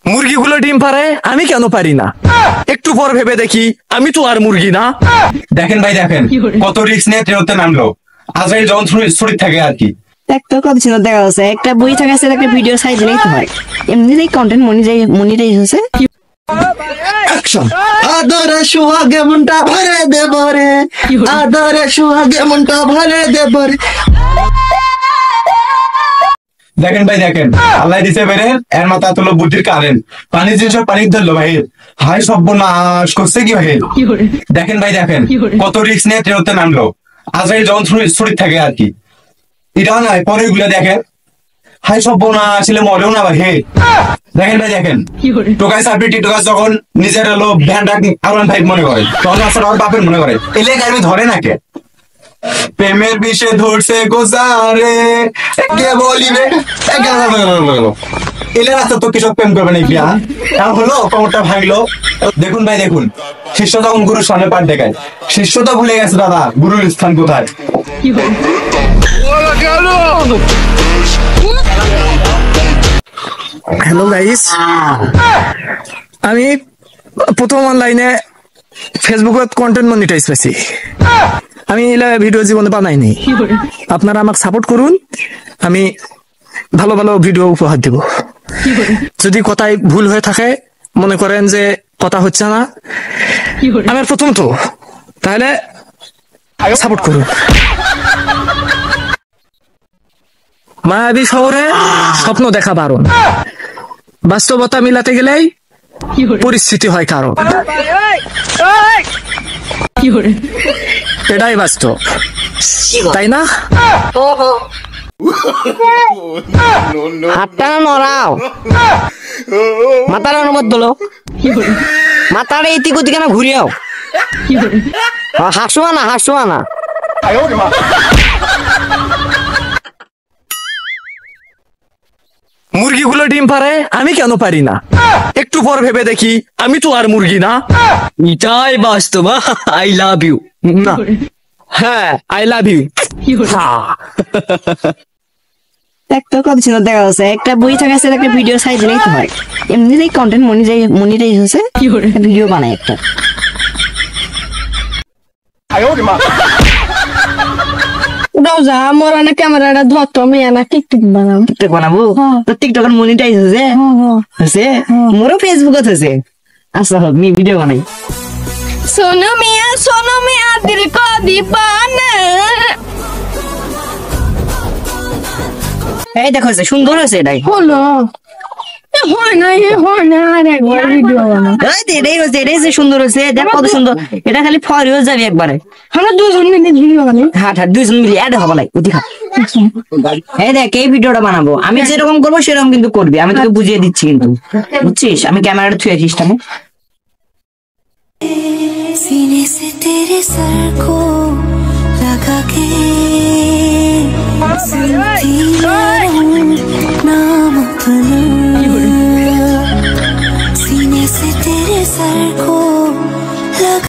মুরগিগুলো ডিম পারে, আমি কেন পারি না? একটু পর ভেবে দেখি আমি তো আর মুরগি না। দেখেন ভাই দেখেন কত রিস্ক নিয়ে ট্রেনতে নামলো। আজরাইল যখন ছুরি থাকে আর কি। একটা কথা ছিল দেখা যাচ্ছে একটা বই থাকা একটা ভিডিও সাইজ নিতে হয়, এমনিতেই কন্টেন্ট মনিটাইজ হচ্ছে। অ্যাকশন। আদরে সুহাগে মনটা ভরে দেব রে, আদরে সুহাগে মনটা ভরে দেব রে। দেখেন ভাই দেখেন আল্লাহ দিছে বেরে এর মাথা তুলো বুদ্ধির কারেন্ট। পানি জিনিস পানি ধরলো ভাই, হাই সর্বনাশ করছে কি ভাই। দেখেন ভাই দেখেন কত রিস্ক নিয়ে ট্রেনতে নামলো। আজরাইল যখন ছুরি থাকে আর কি। এটা নয় পরে গুলা দেখেন হাই সর্বনাশ ছিল মরেও না ভাই। দেখেন ভাই দেখেন টোকাই সার্ভিস টিটোকাস যখন নিজের হলো ভ্যানটা আর1 5 মনে করে তখন আসলে ওর বাপের মনে করে এলে গাড়ি ধরে নাকে। প্রেমের বিষে ধরছে গোজারে কে বলিবে এলে রাস্তা তো কৃষক প্রেম করবে নাকি হলো কোমরটা ভাঙলো। দেখুন ভাই দেখুন শিষ্য যখন গুরুর সামনে পাঠ দেখায়, শিষ্য তো ভুলে গেছে দাদা গুরুর স্থান কোথায়। হ্যালো গাইস, আমি প্রথম অনলাইনে ফেসবুকত কন্টেন্ট মনিটাইজ পাইছি। আমি ভিডিও জীবনে বানাইনি। আপনারা আমাকে সাপোর্ট করুন, আমি ভালো ভালো ভিডিও উপহার দেব। যদি কথায় ভুল হয়ে থাকে, মনে করেন যে কথা হচ্ছে না, আমার প্রথম তো, তাহলে সাপোর্ট করুন। মায়াবী শহরে স্বপ্ন দেখা বারণ, বাস্তবতা মিলাতে গেলেই পরিস্থিতি হয় কারণ। এটাই বাস্তব, তাই না? হাতটা নড়াও, মাথার অনুবাদ বলো, মাথার এই তিকুতি কেন ঘুরিয়াও, হাসুয়া না হাসুয়া না। মুরগিগুলো ডিম পারে, আমি কেন পারি না? একটু পর ভেবে দেখি আমি তো আর মুরগি না। এটাই বাস্তব। I love you. না, হ্যাঁ আই লাভ ইউ। একটা কথা ছিল দেখা যাচ্ছে একটা বই থাকা একটা ভিডিও সাইজ নিতে হয়, এমনিতেই কন্টেন্ট মনিটাইজ হচ্ছে। ভিডিও বানাই একটা। ওটাও যা মোরা না ক্যামেরাটা ধরতো আমি না টিকটক বানাবো। টিকটক বানাবো তো টিকটকের মনিটাইজ হচ্ছে হচ্ছে মোরও ফেসবুকত হচ্ছে। আচ্ছা হোক মি ভিডিও বানাই। সোনো মিয়া দিল কো দিবানা। এই দেখো সুন্দর হয়েছে এটাই হলো। সুন্দর হয়েছে, দেখ কত সুন্দর। এটা খালি ফর হয়ে যাবে একবারে। আমরা দুজন মিলে হ্যাঁ দুজন মিলে অ্যাড হবো লাই। এই দেখ এই ভিডিওটা বানাবো, আমি যেরকম করবো সেরকম কিন্তু করবি। আমি তোকে বুঝিয়ে দিচ্ছি কিন্তু, বুঝছিস? আমি ক্যামেরাটা থুয়ে আসিস আমি। सीने से तेरे सर को लगा के नाम अपना, सीने से तेरे सर को लगा।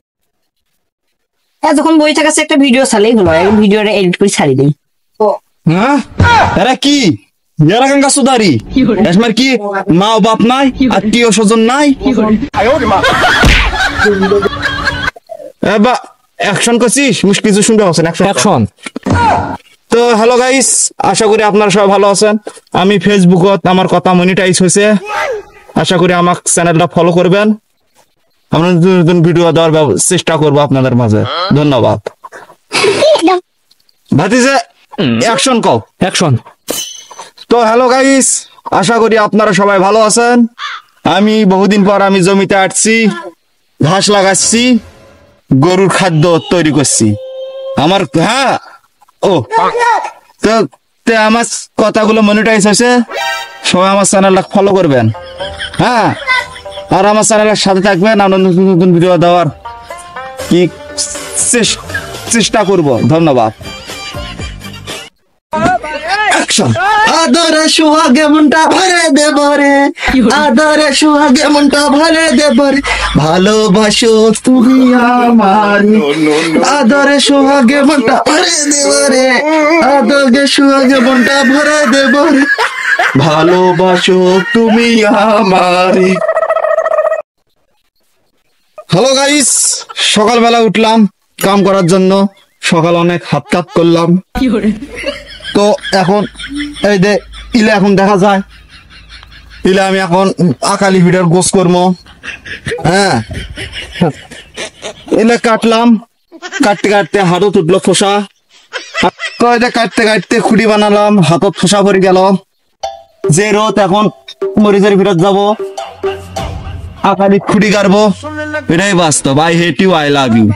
যখন বই থাকাছে একটা ভিডিও ছাড়লেই হলো, ভিডিওটা এডিট করে ছাড়ি দিই। হ্যাঁ এরা কি এরা সুদারি এসমার কি মা ও বাপ নাই, আত্মীয় স্বজন নাই। অ্যাকশন করছিস কিছু শুনতে পাচ্ছেন? অ্যাকশন। তো হ্যালো গাইস, আশা করি আপনারা সবাই ভালো আছেন। আমি ফেসবুকত আমার কথা মনিটাইজ হয়েছে, আশা করি আমার চ্যানেলটা ফলো করবেন। আমরা নতুন ভিডিও দেওয়ার চেষ্টা করবো আপনাদের মাঝে। ধন্যবাদ। ভাতিজে অ্যাকশন কও। অ্যাকশন। তো হ্যালো গাইস, আশা করি আপনারা সবাই ভালো আছেন। আমি বহুদিন পর আমি জমিতে আসছি, ঘাস লাগাচ্ছি, গরুর খাদ্য তৈরি করছি। আমার হ্যাঁ ও তো আমার কথাগুলো মনিটাইজ হয়েছে, সবাই আমার চ্যানেলটা ফলো করবেন। হ্যাঁ, আর আমার চ্যানেলের সাথে থাকবেন, আমরা নতুন নতুন ভিডিও দেওয়ার কি চেষ্টা করব। ধন্যবাদ। অ্যাকশন। আদরে সুহাগে মনটা ভরে দেব রে, আদরে সুহাগে মনটা ভরে দেব রে। ভালোবাসো তুমি আমার, আদরে সুহাগে মনটা ভরে দেব রে, আদরে সুহাগে মনটা ভরে দেব রে। ভালোবাসো তুমি আমারে। হ্যালো গাইস, সকালবেলা উঠলাম কাম করার জন্য, সকাল অনেক হাত কাত করলাম। তো এখন এই যে ইলে এখন দেখা যায়, ইলে আমি এখন আকালি ভিটার গোস করবো। হ্যাঁ, ইলে কাটলাম, কাটতে কাটতে হাতত উঠলো ফোসা, কাটতে কাটতে খুঁড়ি বানালাম, হাতত ফোসা পড়ে গেল। যে রোদ এখন মরিচের ভিতর যাব, আকালি খুঁড়ি কাটবো, এটাই বাস্তব। I hate you, I love you.